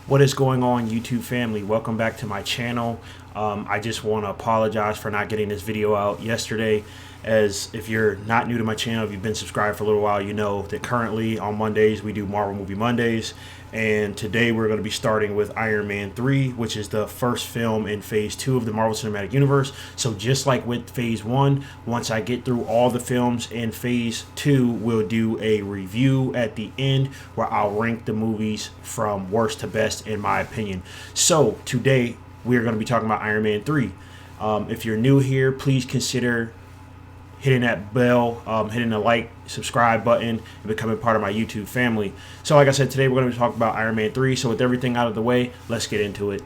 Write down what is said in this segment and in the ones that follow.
What is going on, YouTube family? Welcome back to my channel. I just want to apologize for not getting this video out yesterday. As if you're not new to my channel, if you've been subscribed for a little while, you know that currently on Mondays we do Marvel Movie Mondays. And today we're going to be starting with Iron Man 3, which is the first film in Phase 2 of the Marvel Cinematic Universe. So just like with Phase 1, once I get through all the films in Phase 2, we'll do a review at the end where I'll rank the movies from worst to best in my opinion. So today we're going to be talking about Iron Man 3. If you're new here, please consider hitting that bell, hitting the like, subscribe button, and becoming part of my YouTube family. So like I said, today we're going to be talking about Iron Man 3. So with everything out of the way, let's get into it.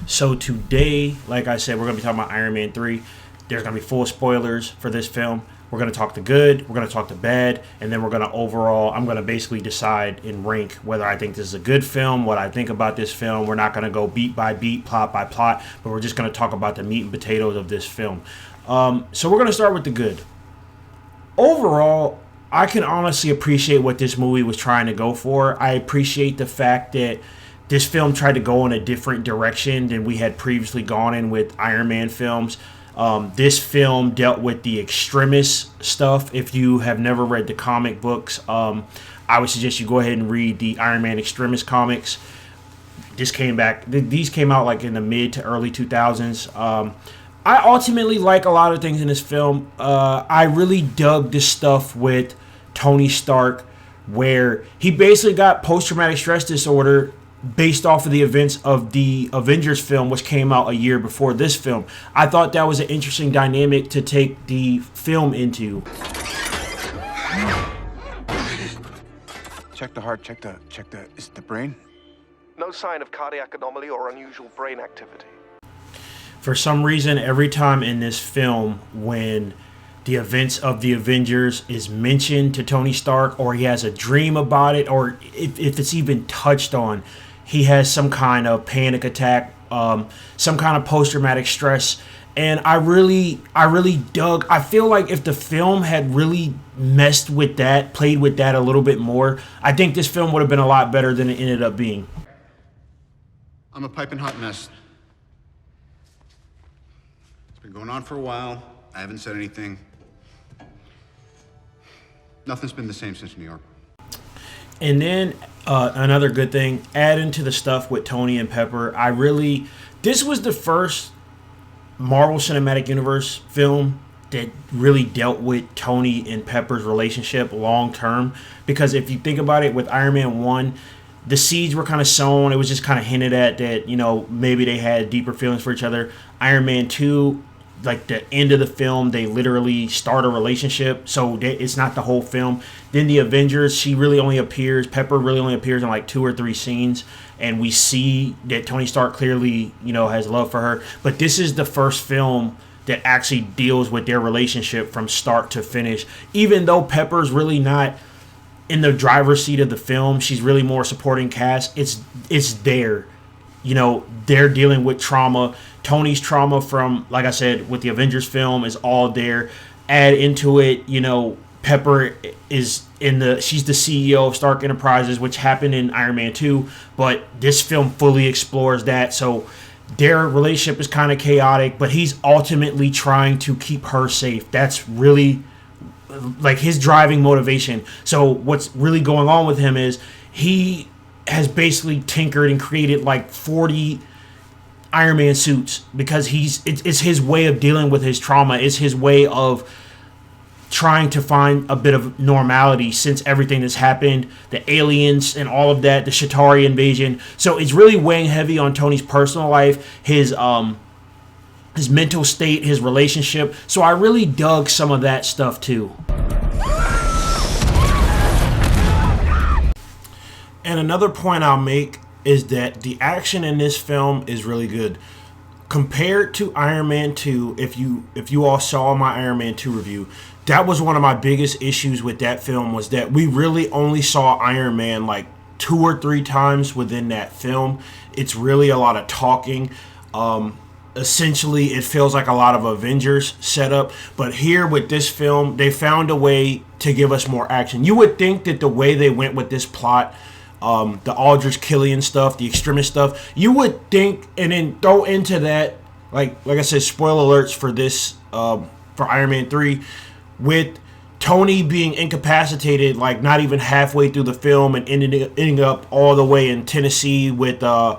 So today, like I said, we're going to be talking about Iron Man 3. There's going to be full spoilers for this film. We're going to talk the good, we're going to talk the bad, and then we're going to I'm going to basically decide and rank whether I think this is a good film, what I think about this film. We're not going to go beat by beat, plot by plot, but we're just going to talk about the meat and potatoes of this film. So we're going to start with the good. Overall, I can honestly appreciate what this movie was trying to go for. I appreciate the fact that this film tried to go in a different direction than we had previously gone in with Iron Man films. This film dealt with the extremist stuff. If you have never read the comic books, I would suggest you go ahead and read the Iron Man extremist comics. These came out like in the mid to early 2000s. I ultimately like a lot of things in this film. I really dug this stuff with Tony Stark, where he basically got post-traumatic stress disorder based off of the events of the Avengers film, which came out a year before this film. I thought that was an interesting dynamic to take the film into. Check the heart, is it the brain? No sign of cardiac anomaly or unusual brain activity. For some reason, every time in this film when the events of the Avengers is mentioned to Tony Stark, or he has a dream about it, or if it's even touched on, he has some kind of panic attack, some kind of post-traumatic stress. And I really dug. I feel like if the film had really messed with that, played with that a little bit more, I think this film would have been a lot better than it ended up being. I'm a piping hot mess. It's been going on for a while. I haven't said anything. Nothing's been the same since New York. And then another good thing, adding to the stuff with Tony and Pepper, this was the first Marvel Cinematic Universe film that really dealt with Tony and Pepper's relationship long term. Because if you think about it, with Iron Man 1, the seeds were kind of sown. It was just kind of hinted at that, maybe they had deeper feelings for each other. Iron Man 2, like the end of the film, they literally start a relationship, so it's not the whole film. Then the Avengers, Pepper really only appears in like 2 or 3 scenes, and we see that Tony Stark clearly, has love for her. But this is the first film that actually deals with their relationship from start to finish. Even though Pepper's really not in the driver's seat of the film, she's really more supporting cast. It's there. They're dealing with trauma. Tony's trauma from, like I said, with the Avengers film is all there. Add into it, Pepper is she's the CEO of Stark Enterprises, which happened in Iron Man 2, but this film fully explores that. So their relationship is kind of chaotic, but he's ultimately trying to keep her safe. That's really like his driving motivation. So what's really going on with him is he has basically tinkered and created like 40 Iron Man suits because it's his way of dealing with his trauma. It's his way of trying to find a bit of normality since everything that's happened, the aliens and all of that, the Chitauri invasion. So it's really weighing heavy on Tony's personal life, his mental state, his relationship. So I really dug some of that stuff too. And another point I'll make is that the action in this film is really good. Compared to Iron Man 2, if you all saw my Iron Man 2 review, that was one of my biggest issues with that film, was that we really only saw Iron Man like 2 or 3 times within that film. It's really a lot of talking. Essentially, it feels like a lot of Avengers setup. But here with this film, they found a way to give us more action. You would think that the way they went with this plot, the Aldrich Killian stuff, the extremist stuff, you would think, and then throw into that, like I said, spoiler alerts for this, for Iron Man 3, with Tony being incapacitated, like not even halfway through the film, and ending up all the way in Tennessee with the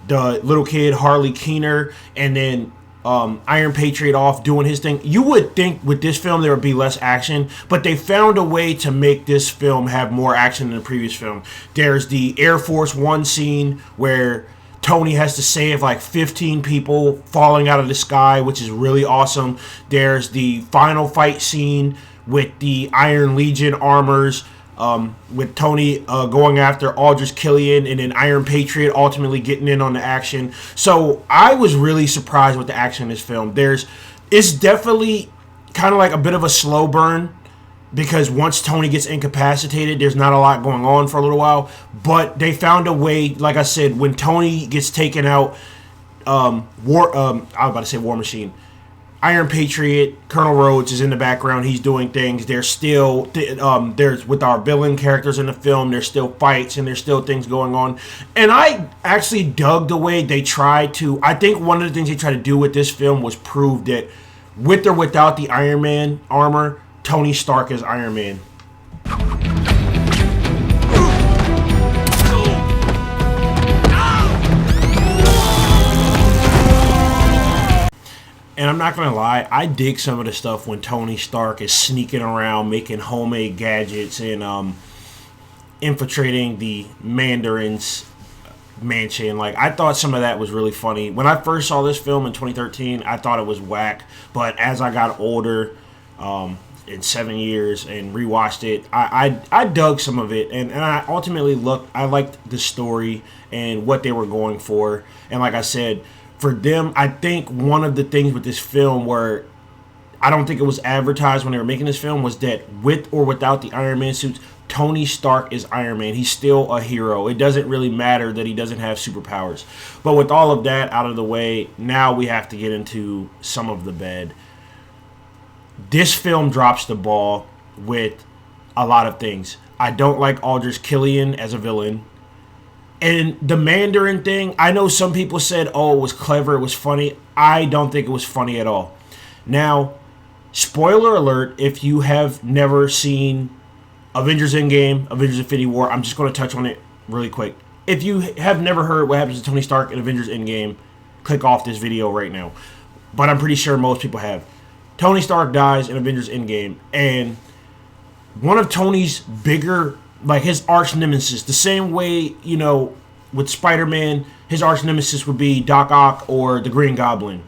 little kid Harley Keener, and then Iron Patriot off doing his thing. You would think with this film there would be less action, but they found a way to make this film have more action than the previous film. There's the Air Force One scene where Tony has to save like 15 people falling out of the sky, which is really awesome. There's the final fight scene with the Iron Legion armors, with Tony going after Aldrich Killian, and then Iron Patriot ultimately getting in on the action. So I was really surprised with the action in this film. It's definitely kind of like a bit of a slow burn, because once Tony gets incapacitated, there's not a lot going on for a little while. But they found a way, like I said, when Tony gets taken out, I was about to say War Machine, Iron Patriot, Colonel Rhodes is in the background. He's doing things. There's still, there's with our villain characters in the film, there's still fights and there's still things going on. And I actually dug the way they tried to, I think one of the things they tried to do with this film was prove that with or without the Iron Man armor, Tony Stark is Iron Man. And I'm not going to lie, I dig some of the stuff when Tony Stark is sneaking around, making homemade gadgets, and infiltrating the Mandarin's mansion. Like, I thought some of that was really funny. When I first saw this film in 2013, I thought it was whack. But as I got older, in 7 years, and rewatched it, I dug some of it. And I ultimately I liked the story and what they were going for. And like I said, for them, I think one of the things with this film where I don't think it was advertised when they were making this film was that with or without the Iron Man suits, Tony Stark is Iron Man. He's still a hero. It doesn't really matter that he doesn't have superpowers. But with all of that out of the way, now we have to get into some of the bad. This film drops the ball with a lot of things. I don't like Aldrich Killian as a villain. And the Mandarin thing, I know some people said, oh, it was clever, it was funny. I don't think it was funny at all. Now, spoiler alert, if you have never seen Avengers Endgame, Avengers Infinity War, I'm just going to touch on it really quick. If you have never heard what happens to Tony Stark in Avengers Endgame, click off this video right now. But I'm pretty sure most people have. Tony Stark dies in Avengers Endgame, and one of Tony's bigger, like his arch nemesis, the same way, you know, with Spider-Man, his arch nemesis would be Doc Ock or the Green Goblin.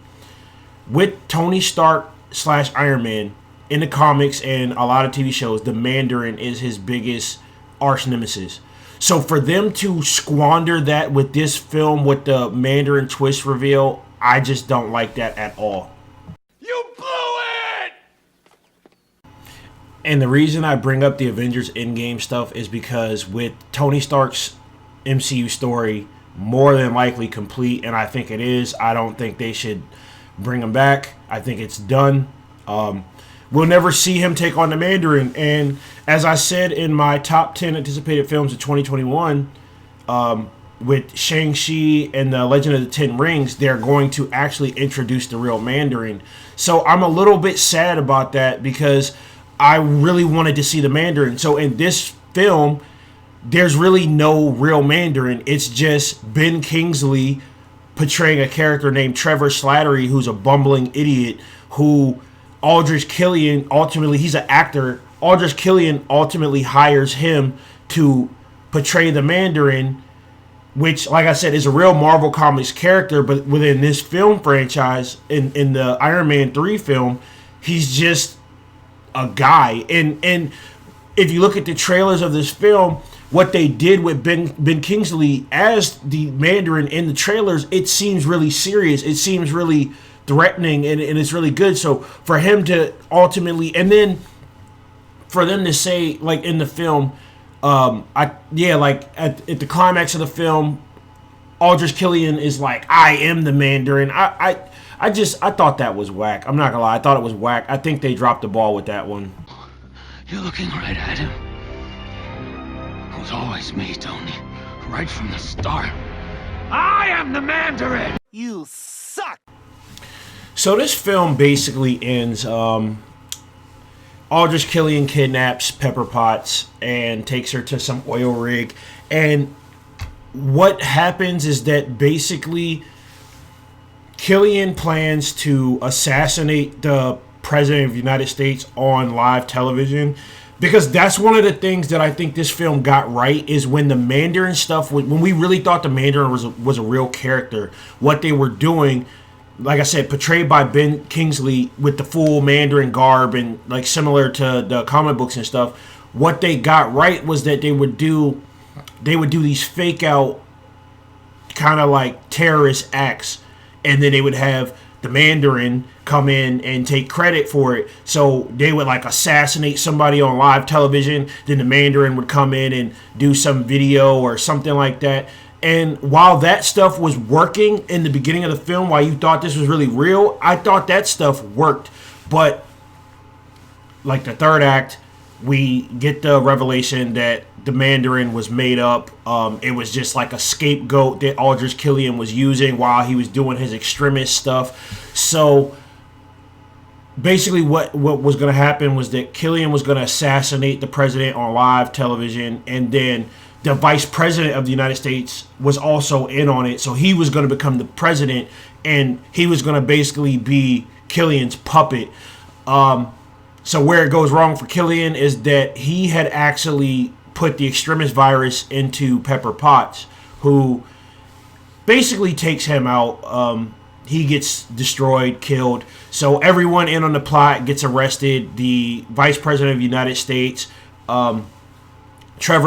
With Tony Stark / Iron Man, in the comics and a lot of TV shows, the Mandarin is his biggest arch nemesis. So for them to squander that with this film, with the Mandarin twist reveal, I just don't like that at all. You blew it! And the reason I bring up the Avengers Endgame stuff is because with Tony Stark's MCU story more than likely complete, and I think it is, I don't think they should bring him back. I think it's done. We'll never see him take on the Mandarin. And as I said in my top 10 anticipated films of 2021, with Shang-Chi and the Legend of the Ten Rings, they're going to actually introduce the real Mandarin. So I'm a little bit sad about that because I really wanted to see the Mandarin. So in this film, there's really no real Mandarin. It's just Ben Kingsley portraying a character named Trevor Slattery, who's a bumbling idiot, who Aldrich Killian, ultimately, he's an actor. Aldrich Killian ultimately hires him to portray the Mandarin, which, like I said, is a real Marvel Comics character, but within this film franchise, in the Iron Man 3 film, he's just a guy. And if you look at the trailers of this film, what they did with Ben Kingsley as the Mandarin in the trailers, it seems really serious. It seems really threatening, and it's really good. So for him to ultimately, and then for them to say, like in the film, like at the climax of the film, Aldrich Killian is like, I am the Mandarin. I thought that was whack. I'm not gonna lie, I thought it was whack. I think they dropped the ball with that one. You're looking right at him. It was always me, Tony. Right from the start. I am the Mandarin! You suck! So this film basically ends, Aldrich Killian kidnaps Pepper Potts and takes her to some oil rig. And what happens is that basically Killian plans to assassinate the President of the United States on live television. Because that's one of the things that I think this film got right, is when the Mandarin stuff, when we really thought the Mandarin was a real character, what they were doing, like I said, portrayed by Ben Kingsley with the full Mandarin garb and like similar to the comic books and stuff, what they got right was that they would do these fake out kind of like terrorist acts, and then they would have the Mandarin come in and take credit for it. So they would like assassinate somebody on live television, then the Mandarin would come in and do some video or something like that. And while that stuff was working in the beginning of the film, while you thought this was really real, I thought that stuff worked. But like the third act, we get the revelation that the Mandarin was made up. It was just like a scapegoat that Aldrich Killian was using while he was doing his extremist stuff. So basically what was going to happen was that Killian was going to assassinate the president on live television, and then the vice president of the United States was also in on it. So he was going to become the president, and he was going to basically be Killian's puppet. So where it goes wrong for Killian is that he had actually put the extremist virus into Pepper Potts, who basically takes him out. He gets destroyed, killed. So everyone in on the plot gets arrested. The vice president of the United States, Trevor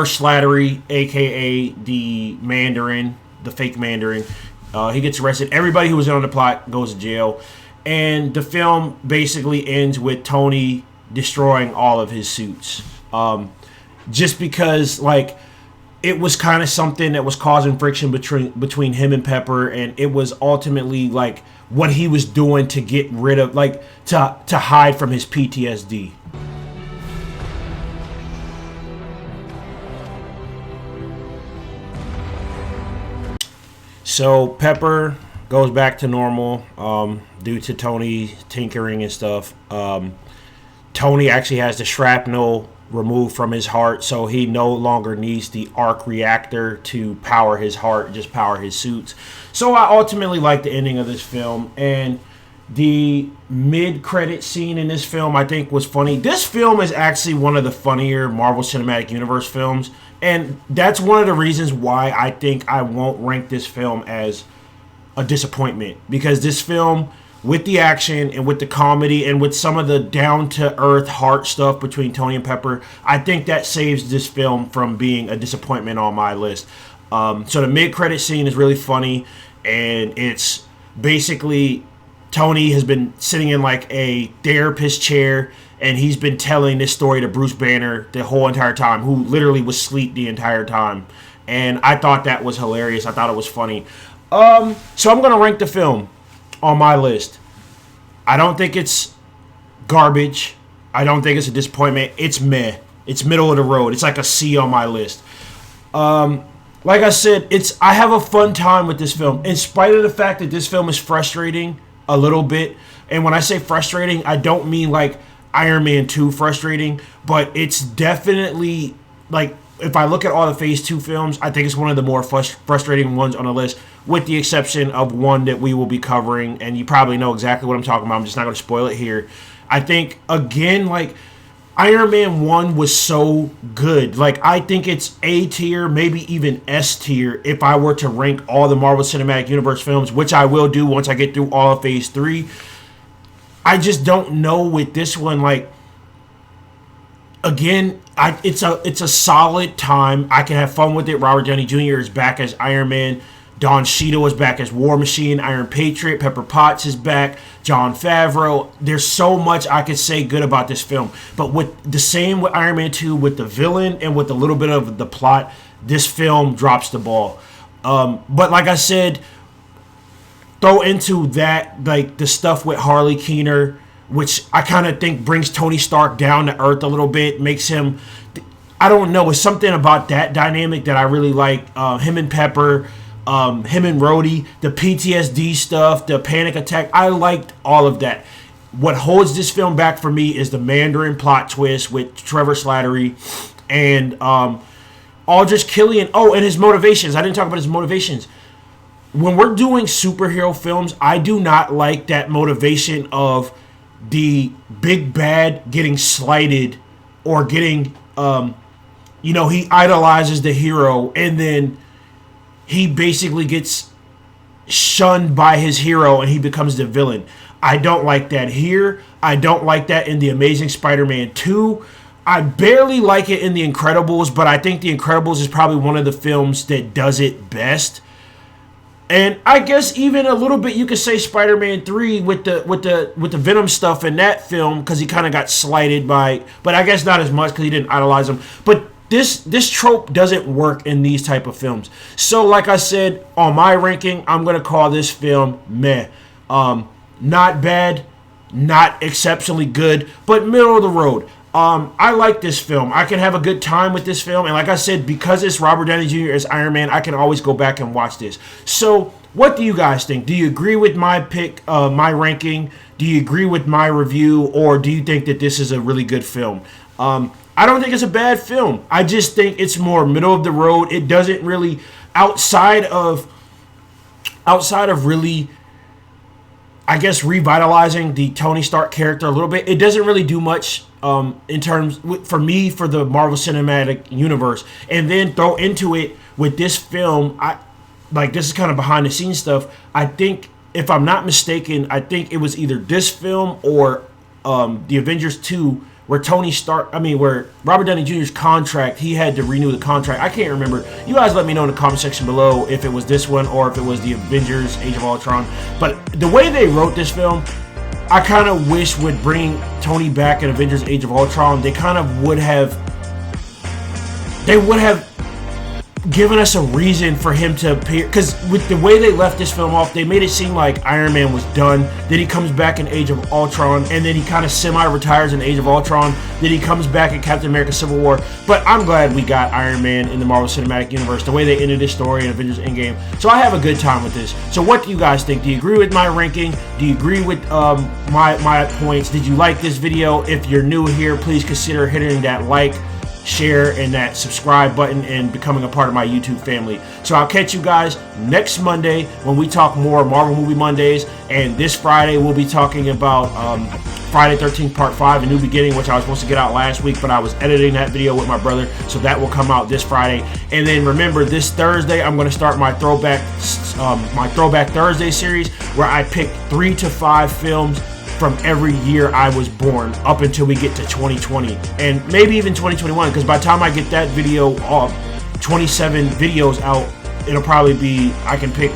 Slattery, a.k.a. the Mandarin, the fake Mandarin, he gets arrested. Everybody who was in on the plot goes to jail. And the film basically ends with Tony destroying all of his suits. Just because, like, it was kind of something that was causing friction between him and Pepper, and it was ultimately, like, what he was doing to get rid of, like, to hide from his PTSD. So Pepper goes back to normal due to Tony tinkering and stuff. Tony actually has the shrapnel removed from his heart, so he no longer needs the arc reactor to power his heart, just power his suits. So I ultimately like the ending of this film, and the mid-credit scene in this film I think was funny. This film is actually one of the funnier Marvel Cinematic Universe films, and that's one of the reasons why I think I won't rank this film as a disappointment, because this film, with the action and with the comedy and with some of the down-to-earth heart stuff between Tony and Pepper, I think that saves this film from being a disappointment on my list. So the mid-credit scene is really funny, and it's basically Tony has been sitting in like a therapist chair, and he's been telling this story to Bruce Banner the whole entire time, who literally was asleep the entire time. And I thought that was hilarious. I thought it was funny. So I'm going to rank the film on my list. I don't think it's garbage. I don't think it's a disappointment. It's meh. It's middle of the road. It's like a C on my list. Like I said, I have a fun time with this film, in spite of the fact that this film is frustrating a little bit. And when I say frustrating, I don't mean like Iron Man 2 frustrating, but it's definitely, like, if I look at all the Phase 2 films, I think it's one of the more frustrating ones on the list, with the exception of one that we will be covering, and you probably know exactly what I'm talking about. I'm just not going to spoil it here. I think, again, like, Iron Man 1 was so good. Like, I think it's A tier, maybe even S tier, if I were to rank all the Marvel Cinematic Universe films, which I will do once I get through all of Phase 3. I just don't know with this one, like, again, it's a solid time. I can have fun with it. Robert Downey Jr. is back as Iron Man. Don Cheadle is back as War Machine. Iron Patriot. Pepper Potts is back. Jon Favreau. There's so much I could say good about this film. But with the same with Iron Man 2, with the villain and with a little bit of the plot, this film drops the ball. But like I said, throw into that like the stuff with Harley Keener, which I kind of think brings Tony Stark down to earth a little bit, makes him, I don't know, it's something about that dynamic that I really like. Him and Pepper, him and Rhodey, the PTSD stuff, the panic attack, I liked all of that. What holds this film back for me is the Mandarin plot twist with Trevor Slattery and Aldrich Killian. Oh, and his motivations. I didn't talk about his motivations. When we're doing superhero films, I do not like that motivation of the big bad getting slighted or getting, he idolizes the hero and then he basically gets shunned by his hero and he becomes the villain. I don't like that here. I don't like that in The Amazing Spider-Man 2. I barely like it in The Incredibles, but I think The Incredibles is probably one of the films that does it best. And I guess even a little bit you could say Spider-Man 3 with the Venom stuff in that film because he kind of got slighted by, but I guess not as much because he didn't idolize him. But this trope doesn't work in these type of films. So like I said, on my ranking, I'm going to call this film meh. Not bad, not exceptionally good, but middle of the road. I like this film. I can have a good time with this film. And like I said, because it's Robert Downey Jr. as Iron Man, I can always go back and watch this. So what do you guys think? Do you agree with my pick, my ranking? Do you agree with my review? Or do you think that this is a really good film? I don't think it's a bad film. I just think it's more middle of the road. It doesn't really, outside of really, I guess, revitalizing the Tony Stark character a little bit, it doesn't really do much in terms, for me, for the Marvel Cinematic Universe. And then throw into it with this film, this is kind of behind the scenes stuff. I think, if I'm not mistaken, I think it was either this film or the Avengers 2 where where Robert Downey Jr.'s contract, he had to renew the contract. I can't remember. You guys let me know in the comment section below if it was this one or if it was the Avengers Age of Ultron. But the way they wrote this film, I kind of wish would bring Tony back in Avengers Age of Ultron. They kind of would have given us a reason for him to appear, because with the way they left this film off, they made it seem like Iron Man was done. Then he comes back in Age of Ultron, and then he kind of semi-retires in Age of Ultron. Then he comes back in Captain America Civil War. But I'm glad we got Iron Man in the Marvel Cinematic Universe, the way they ended this story in Avengers Endgame. So I have a good time with this. So what do you guys think? Do you agree with my ranking? Do you agree with my points? Did you like this video? If you're new here, please consider hitting that like, share, and that subscribe button and becoming a part of my YouTube family. So I'll catch you guys next Monday when we talk more Marvel Movie Mondays, and this Friday we'll be talking about Friday 13th Part 5, A New Beginning, which I was supposed to get out last week, but I was editing that video with my brother, so that will come out this Friday. And then remember, this Thursday I'm going to start my Throwback Thursday series, where I pick 3 to 5 films from every year I was born up until we get to 2020 and maybe even 2021, because by the time I get that video, 27 videos out, it'll probably be, I can pick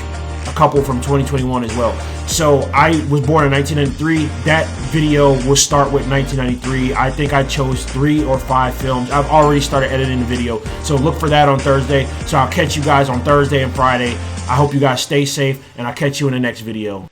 a couple from 2021 as well. So I was born in 1993. That video will start with 1993. I think I chose 3 or 5 films. I've already started editing the video, so look for that on Thursday. So I'll catch you guys on Thursday and Friday. I hope you guys stay safe, and I'll catch you in the next video.